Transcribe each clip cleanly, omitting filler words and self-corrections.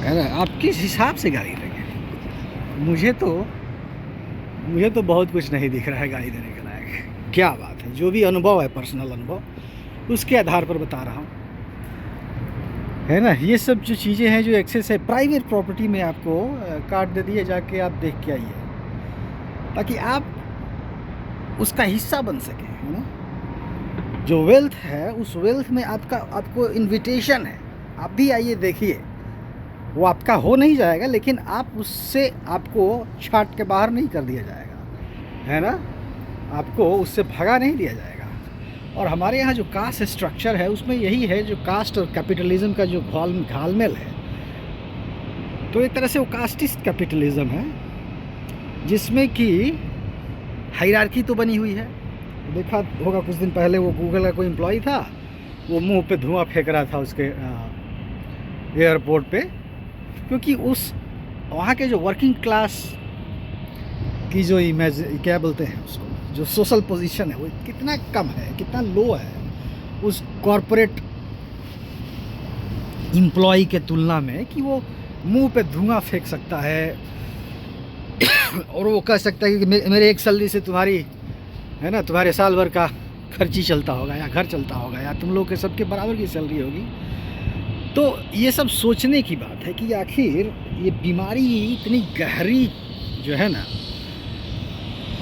है ना। आप किस हिसाब से गाड़ी देंगे? मुझे तो बहुत कुछ नहीं दिख रहा है गाड़ी देने के लायक। क्या बात है, जो भी अनुभव है, पर्सनल अनुभव, उसके आधार पर बता रहा हूँ, है ना। ये सब जो चीज़ें हैं, जो एक्सेस है, प्राइवेट प्रॉपर्टी में आपको कार्ड दे दिए, जाके आप देख के आइए, ताकि आप उसका हिस्सा बन सके, है ना। जो वेल्थ है, उस वेल्थ में आपको इनविटेशन है, आप भी आइए, देखिए। वो आपका हो नहीं जाएगा, लेकिन आप उससे, आपको छाट के बाहर नहीं कर दिया जाएगा, है ना। आपको उससे भगा नहीं दिया जाएगा। और हमारे यहाँ जो कास्ट स्ट्रक्चर है, उसमें यही है, जो कास्ट और कैपिटलिज्म का जो घालमेल है, तो एक तरह से वो कास्टिस्ट कैपिटलिज्म है, जिसमें कि हायरार्की तो बनी हुई है। देखा होगा कुछ दिन पहले, वो गूगल का कोई एम्प्लॉय था, वो मुंह पे धुआं फेंक रहा था उसके एयरपोर्ट पे, क्योंकि उस वहाँ के जो वर्किंग क्लास की जो क्या बोलते हैं उसको, जो सोशल पोजीशन है, वो कितना कम है, कितना लो है उस कॉरपोरेट एम्प्लॉय के तुलना में, कि वो मुंह पे धुआं फेंक सकता है और वो कह सकता है कि मेरे एक सैलरी से तुम्हारी, है ना, तुम्हारे साल भर का खर्ची चलता होगा, या घर चलता होगा, या तुम लोग के सबके बराबर की सैलरी होगी। तो ये सब सोचने की बात है कि आखिर ये बीमारी इतनी गहरी जो है ना,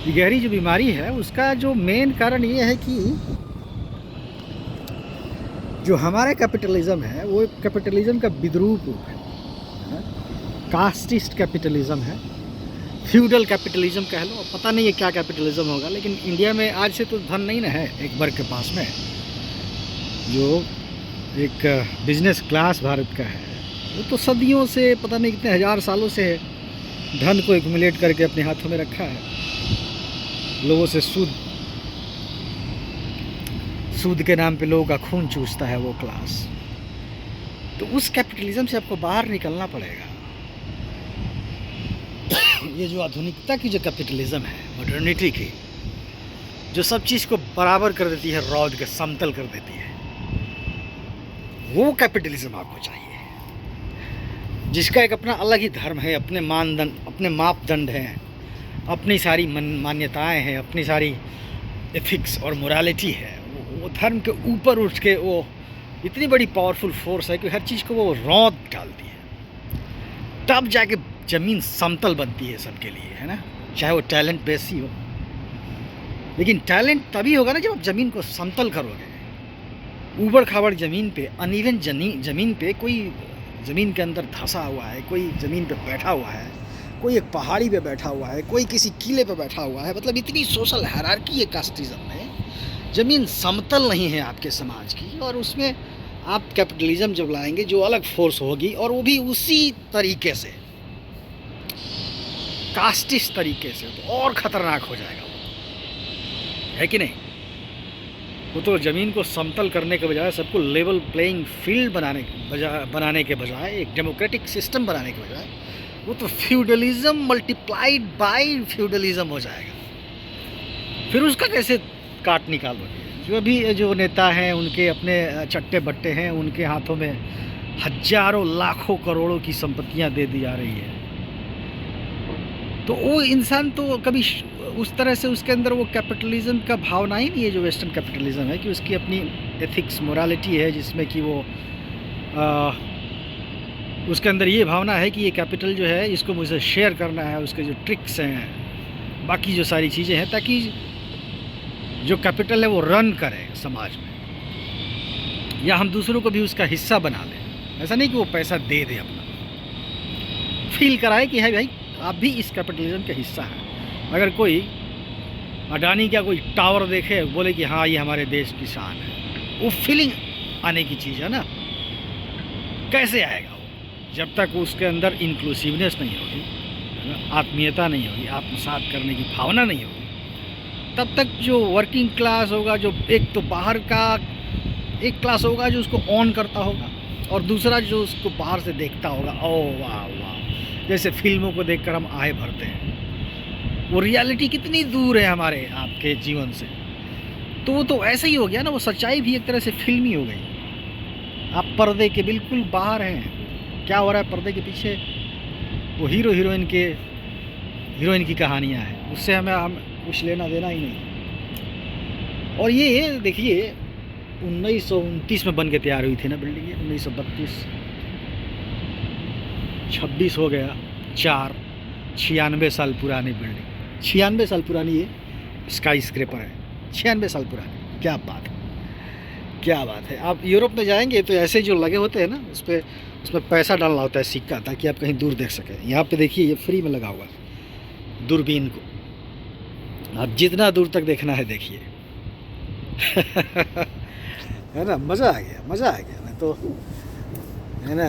ये गहरी जो बीमारी है, उसका जो मेन कारण ये है कि जो हमारा कैपिटलिज्म है, वो कैपिटलिज्म का विद्रूप रूप है। कास्टिस्ट कैपिटलिज्म है, फ्यूडल कैपिटलिज्म कह लो, पता नहीं है क्या कैपिटलिज्म होगा। लेकिन इंडिया में आज से तो धन नहीं ना है एक वर्ग के पास में, जो एक बिजनेस क्लास भारत का है, वो तो सदियों से, पता नहीं कितने हज़ार सालों से धन को एक्युमुलेट करके अपने हाथों में रखा है। लोगों से सूद के नाम पे लोगों का खून चूसता है वो क्लास। तो उस कैपिटलिज्म से आपको बाहर निकलना पड़ेगा। ये जो आधुनिकता की जो कैपिटलिज्म है, मॉडर्निटी की, जो सब चीज़ को बराबर कर देती है, रौद के समतल कर देती है, वो कैपिटलिज्म आपको चाहिए, जिसका एक अपना अलग ही धर्म है, अपने मानदंड, अपने मापदंड हैं, अपनी सारी मान्यताएं हैं, अपनी सारी एथिक्स और मोरालिटी है। वो धर्म के ऊपर उठ के वो इतनी बड़ी पावरफुल फोर्स है कि हर चीज़ को वो रौद डालती है, तब जाके ज़मीन समतल बनती है सबके लिए, है ना। चाहे वो टैलेंट बेस ही हो, लेकिन टैलेंट तभी होगा ना जब आप ज़मीन को समतल करोगे। ऊबड़ खाबड़ ज़मीन पे, अनइवन ज़मीन पे, कोई ज़मीन के अंदर धंसा हुआ है, कोई ज़मीन पे बैठा हुआ है, कोई एक पहाड़ी पे बैठा हुआ है, कोई किसी किले पे बैठा हुआ है, मतलब इतनी सोशल हायरार्की है कास्टिज्म में। ज़मीन समतल नहीं है आपके समाज की, और उसमें आप कैपिटलिज्म जब लाएंगे, जो अलग फोर्स होगी, और वो भी उसी तरीके से, कास्टिस्ट तरीके से, तो और ख़तरनाक हो जाएगा वो, है कि नहीं। वो तो ज़मीन को समतल करने के बजाय, सबको लेवल प्लेइंग फील्ड बनाने के बजाय, एक डेमोक्रेटिक सिस्टम बनाने के बजाय, वो तो फ्यूडलिज्म मल्टीप्लाइड बाय फ्यूडलिज्म हो जाएगा। फिर उसका कैसे काट निकालोगे? जो नेता हैं, उनके अपने चट्टे बट्टे हैं, उनके हाथों में हजारों लाखों करोड़ों की संपत्तियां दे दी जा रही है। तो वो इंसान तो कभी उस तरह से, उसके अंदर वो कैपिटलिज्म का भावना ही नहीं है, जो वेस्टर्न कैपिटलिज्म है, कि उसकी अपनी एथिक्स मोरालिटी है, जिसमें कि वो उसके अंदर ये भावना है कि ये कैपिटल जो है, इसको मुझे शेयर करना है, उसके जो ट्रिक्स हैं, बाकी जो सारी चीज़ें हैं, ताकि जो कैपिटल है वो रन करे समाज में, या हम दूसरों को भी उसका हिस्सा बना लें। ऐसा नहीं कि वो पैसा दे दे, अपना फील कराए कि है भाई आप भी इस कैपिटलिज्म का हिस्सा हैं। अगर कोई अडानी का कोई टावर देखे, बोले कि हाँ ये हमारे देश की शान है, वो फीलिंग आने की चीज़ है ना। कैसे आएगा वो? जब तक उसके अंदर इंक्लूसिवनेस नहीं होगी, है ना, आत्मीयता नहीं होगी, आत्मसात करने की भावना नहीं होगी, तब तक जो वर्किंग क्लास होगा, जो एक तो बाहर का एक क्लास होगा जो उसको ऑन करता होगा, और दूसरा जो उसको बाहर से देखता होगा, ओ वाह वाह, जैसे फिल्मों को देखकर हम आए भरते हैं। वो रियलिटी कितनी दूर है हमारे आपके जीवन से। तो वो तो ऐसा ही हो गया ना, वो सच्चाई भी एक तरह से फिल्मी हो गई। आप पर्दे के बिल्कुल बाहर हैं, क्या हो रहा है पर्दे के पीछे, वो हीरोइन की कहानियाँ हैं, उससे हम कुछ लेना देना ही नहीं। और ये देखिए 1929 में बन के तैयार हुई थी ना बिल्डिंग, 1932, 26 हो गया, 96 साल पुरानी बिल्डिंग, 96 साल पुरानी ये स्काई स्क्रेपर है, 96 साल पुरानी। क्या बात है, क्या बात है। आप यूरोप में जाएंगे तो ऐसे जो लगे होते हैं ना, उसमें पैसा डालना होता है, सिक्का, ताकि आप कहीं दूर देख सकें। यहाँ पे देखिए ये फ्री में लगा हुआ है दूरबीन को, आप जितना दूर तक देखना है देखिए। है ना, मज़ा आ गया, मज़ा आ गया। नहीं तो है ना,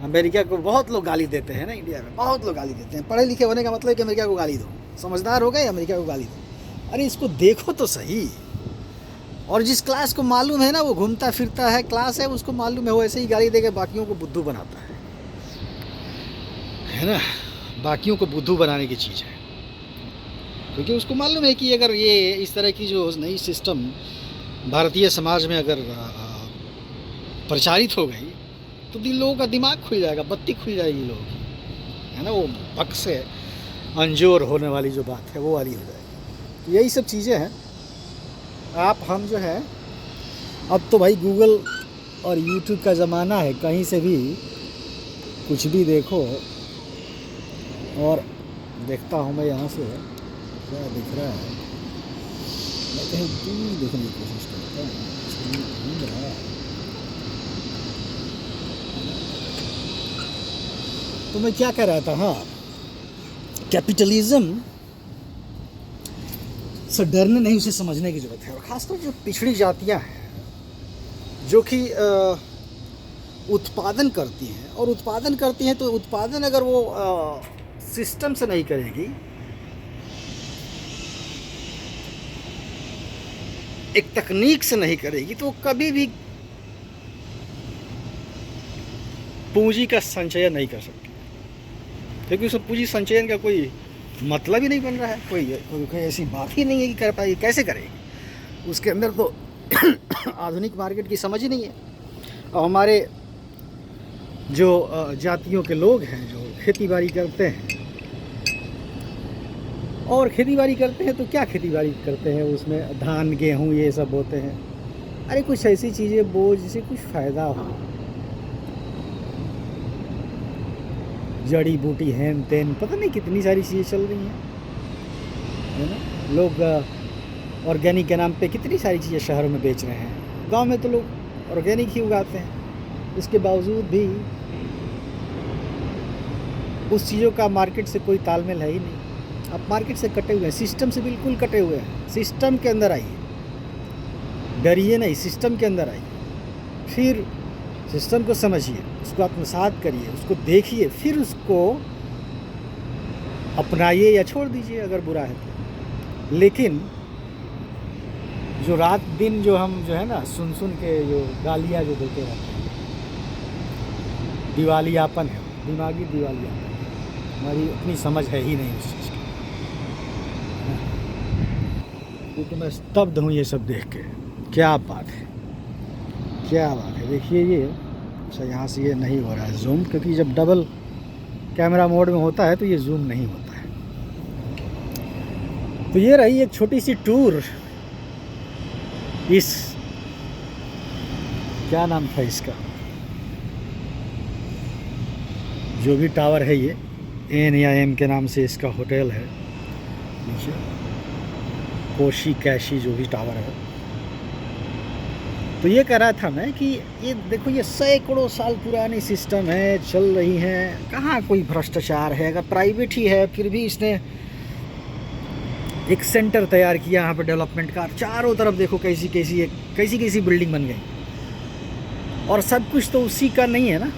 अमेरिका को बहुत लोग गाली देते हैं ना, इंडिया में बहुत लोग गाली देते हैं। पढ़े लिखे होने का मतलब है कि अमेरिका को गाली दो, समझदार हो गए अमेरिका को गाली दो। अरे इसको देखो तो सही। और जिस क्लास को मालूम है ना, वो घूमता फिरता है, क्लास है, उसको मालूम है, वो ऐसे ही गाली देकर बाकियों को बुद्धू बनाता है ना, बाकियों को बुद्धू बनाने की चीज़ है। क्योंकि उसको मालूम है कि अगर ये इस तरह की जो नई सिस्टम भारतीय समाज में अगर प्रचारित हो गई तो लोगों का दिमाग खुल जाएगा, बत्ती खुल जाएगी लोगों की, है ना, वो पक से अंजोर होने वाली जो बात है वो वाली हो जाएगी। तो यही सब चीज़ें हैं। आप हम जो है, अब तो भाई गूगल और यूट्यूब का ज़माना है, कहीं से भी कुछ भी देखो। और देखता हूँ मैं यहाँ से क्या दिख रहा है, मैं कहीं दूर देखने की कोशिश करता हूँ। तो मैं क्या कह रहा था, हाँ, कैपिटलिज्म से डरने नहीं, उसे समझने की ज़रूरत है। और ख़ासकर जो पिछड़ी जातियाँ हैं जो कि उत्पादन करती हैं, और उत्पादन करती हैं तो उत्पादन अगर वो सिस्टम से नहीं करेगी, एक तकनीक से नहीं करेगी, तो कभी भी पूंजी का संचयन नहीं कर सकती। क्योंकि उस पूंजी संचयन का कोई मतलब ही नहीं बन रहा है, कोई ऐसी बात ही नहीं है कि कर पाएगी, कैसे करेगी। उसके अंदर तो आधुनिक मार्केट की समझ ही नहीं है। और हमारे जो जातियों के लोग हैं जो खेती-बाड़ी करते हैं, और खेती-बाड़ी करते हैं तो क्या खेती-बाड़ी करते हैं, उसमें धान गेहूँ ये सब बोते हैं। अरे कुछ ऐसी चीज़ें बो जिससे कुछ फ़ायदा हो, जड़ी बूटी हैन तेन, पता नहीं कितनी सारी चीज़ें चल रही हैं, है ना। लोग ऑर्गेनिक के नाम पे कितनी सारी चीज़ें शहरों में बेच रहे हैं, गांव में तो लोग ऑर्गेनिक ही उगाते हैं। इसके बावजूद भी उस चीज़ों का मार्केट से कोई तालमेल है ही नहीं। आप मार्केट से कटे हुए हैं, सिस्टम से बिल्कुल कटे हुए हैं। सिस्टम के अंदर आइए, डरिए नहीं, सिस्टम के अंदर आइए, फिर सिस्टम को समझिए, उसको आत्मसात करिए, उसको देखिए, फिर उसको अपनाइए या छोड़ दीजिए अगर बुरा है तो। लेकिन जो रात दिन जो हम जो है ना सुन के जो गालियाँ जो देते रहते हैं, दिवालियापन है, दिमागी दिवालियापन, हमारी अपनी समझ है ही नहीं उस चीज़ की। क्योंकि मैं स्तब्ध हूँ ये सब देख के। क्या बात है, क्या बात है। देखिए ये अच्छा, यहाँ से ये नहीं हो रहा है जूम, क्योंकि जब डबल कैमरा मोड में होता है तो ये जूम नहीं होता है। तो ये रही एक छोटी सी टूर, इस क्या नाम था इसका, जो भी टावर है, ये एन या एम के नाम से इसका होटल है नीचे, कोशी कैशी जो भी टावर है। तो ये कह रहा था मैं कि ये देखो, ये सैकड़ों साल पुरानी सिस्टम है, चल रही है, कहाँ कोई भ्रष्टाचार है। अगर प्राइवेट ही है फिर भी इसने एक सेंटर तैयार किया यहाँ पे डेवलपमेंट का, चारों तरफ देखो कैसी कैसी बिल्डिंग बन गई। और सब कुछ तो उसी का नहीं है ना,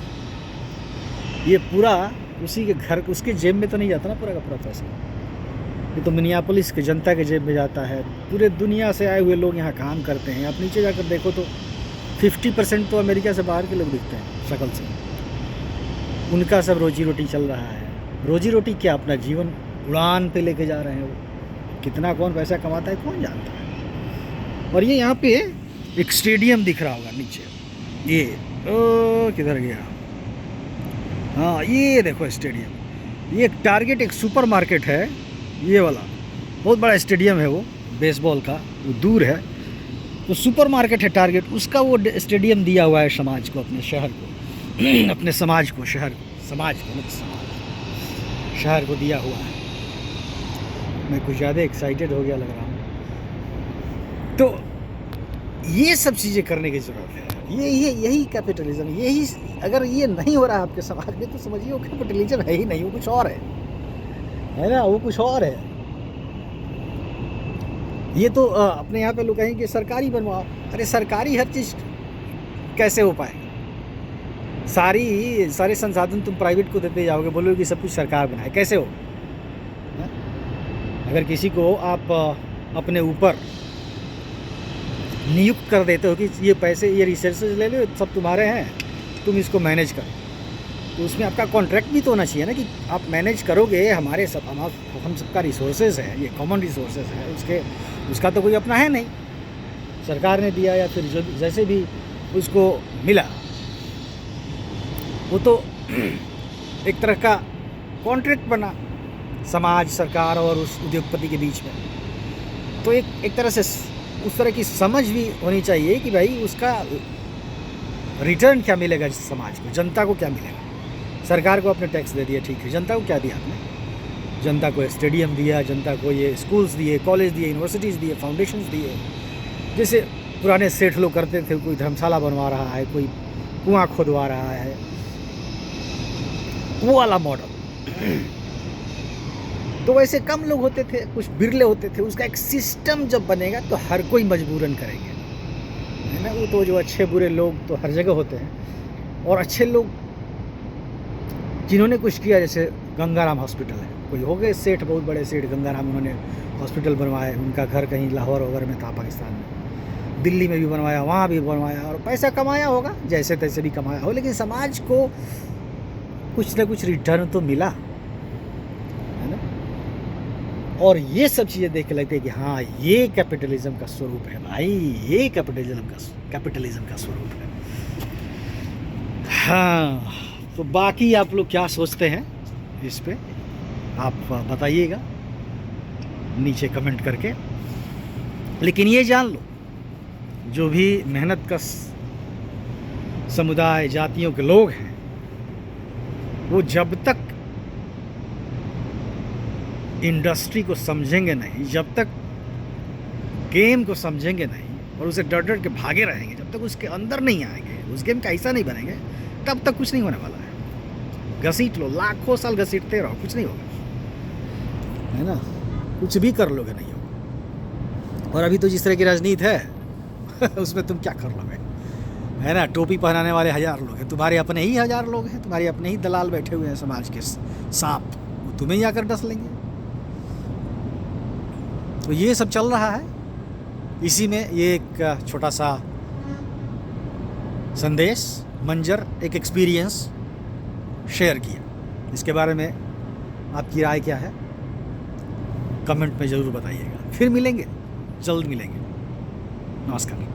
ये पूरा उसी के घर, उसके जेब में तो नहीं जाता ना पूरा का पूरा पैसा। ये तो मिनियापोलिस के जनता के जेब में जाता है। पूरे दुनिया से आए हुए लोग यहाँ काम करते हैं। आप नीचे जाकर देखो तो 50% तो अमेरिका से बाहर के लोग दिखते हैं शक्ल से। उनका सब रोजी रोटी चल रहा है। रोजी रोटी क्या, अपना जीवन उड़ान पे लेके जा रहे हैं वो। कितना कौन पैसा कमाता है कौन जानता है। और ये यहाँ पे एक स्टेडियम दिख रहा होगा नीचे, ये किधर गया, हाँ ये देखो स्टेडियम, ये टारगेट एक सुपर मार्केट है, ये वाला बहुत बड़ा स्टेडियम है वो बेसबॉल का, वो दूर है, तो सुपर मार्केट है टारगेट, उसका वो स्टेडियम दिया हुआ है समाज को, अपने शहर को अपने समाज को, शहर को, समाज को मतलब समाज, शहर को दिया हुआ है। मैं कुछ ज़्यादा एक्साइटेड हो गया लग रहा हूँ। तो ये सब चीज़ें करने की ज़रूरत है, यही कैपिटलिज्म, यही अगर ये नहीं हो रहा है आपके समाज में तो समझिए वो कैपिटलिज्म है ही नहीं, वो कुछ और है ना, वो कुछ और है। ये तो अपने यहाँ पे लोग कहेंगे सरकारी बनवाओ, अरे सरकारी हर चीज़ कैसे हो पाए, सारे संसाधन तुम प्राइवेट को देते जाओगे, बोलोगे कि सब कुछ सरकार बनाए, कैसे हो? अगर किसी को आप अपने ऊपर नियुक्त कर देते हो कि ये पैसे, ये रिसोर्सेज ले लो, सब तुम्हारे हैं, तुम इसको मैनेज करो, तो उसमें आपका कॉन्ट्रैक्ट भी तो होना चाहिए ना कि आप मैनेज करोगे, हम सबका रिसोर्सेज है, ये कॉमन रिसोर्सेज है, उसका तो कोई अपना है नहीं, सरकार ने दिया या फिर जो जैसे भी उसको मिला, वो तो एक तरह का कॉन्ट्रैक्ट बना समाज, सरकार और उस उद्योगपति के बीच में। तो एक तरह से उस तरह की समझ भी होनी चाहिए कि भाई उसका रिटर्न क्या मिलेगा समाज को, जनता को क्या मिलेगा। सरकार को आपने टैक्स दे दिया, ठीक है, जनता को क्या दिया आपने? जनता को स्टेडियम दिया, जनता को ये स्कूल्स दिए, कॉलेज दिए, यूनिवर्सिटीज़ दिए, फाउंडेशंस दिए। जैसे पुराने सेठ लोग करते थे, कोई धर्मशाला बनवा रहा है, कोई कुआं खोदवा रहा है, वो वाला मॉडल। तो वैसे कम लोग होते थे, कुछ बिरले होते थे, उसका एक सिस्टम जब बनेगा तो हर कोई मजबूरन करेंगे, है ना। वो तो जो अच्छे बुरे लोग तो हर जगह होते हैं, और अच्छे लोग जिन्होंने कुछ किया, जैसे गंगाराम हॉस्पिटल है, कोई हो गए सेठ, बहुत बड़े सेठ गंगाराम, उन्होंने हॉस्पिटल बनवाए, उनका घर कहीं लाहौर वगैरह में था, पाकिस्तान में, दिल्ली में भी बनवाया, वहाँ भी बनवाया, और पैसा कमाया होगा, जैसे तैसे भी कमाया हो, लेकिन समाज को कुछ ना कुछ रिटर्न तो मिला, है ना। और ये सब चीज़ें देख के लगते हैं कि हाँ ये कैपिटलिज्म का स्वरूप है भाई, ये कैपिटलिज्म का स्वरूप है। हाँ, तो बाकी आप लोग क्या सोचते हैं इस पे, आप बताइएगा नीचे कमेंट करके। लेकिन ये जान लो, जो भी मेहनत कश समुदाय, जातियों के लोग हैं, वो जब तक इंडस्ट्री को समझेंगे नहीं, जब तक गेम को समझेंगे नहीं और उसे डर डर के भागे रहेंगे, जब तक उसके अंदर नहीं आएंगे, उस गेम का हिस्सा नहीं बनेंगे, तब तक कुछ नहीं होने वाला है। घसीट लो, लाखों साल घसीटते रहो, कुछ नहीं होगा, है ना, कुछ भी कर लोगे नहीं होगा। और अभी तो जिस तरह की राजनीति है उसमें तुम क्या कर लोगे, है ना। टोपी पहनाने वाले 1000 लोग हैं, तुम्हारे अपने ही 1000 लोग हैं, तुम्हारे अपने ही दलाल बैठे हुए हैं समाज के सांप, वो तुम्हें ही आकर डस लेंगे। तो ये सब चल रहा है, इसी में ये एक छोटा सा संदेश, मंजर, एक एक्सपीरियंस शेयर किया। इसके बारे में आपकी राय क्या है, कमेंट में ज़रूर बताइएगा। फिर मिलेंगे, जल्द मिलेंगे। नमस्कार।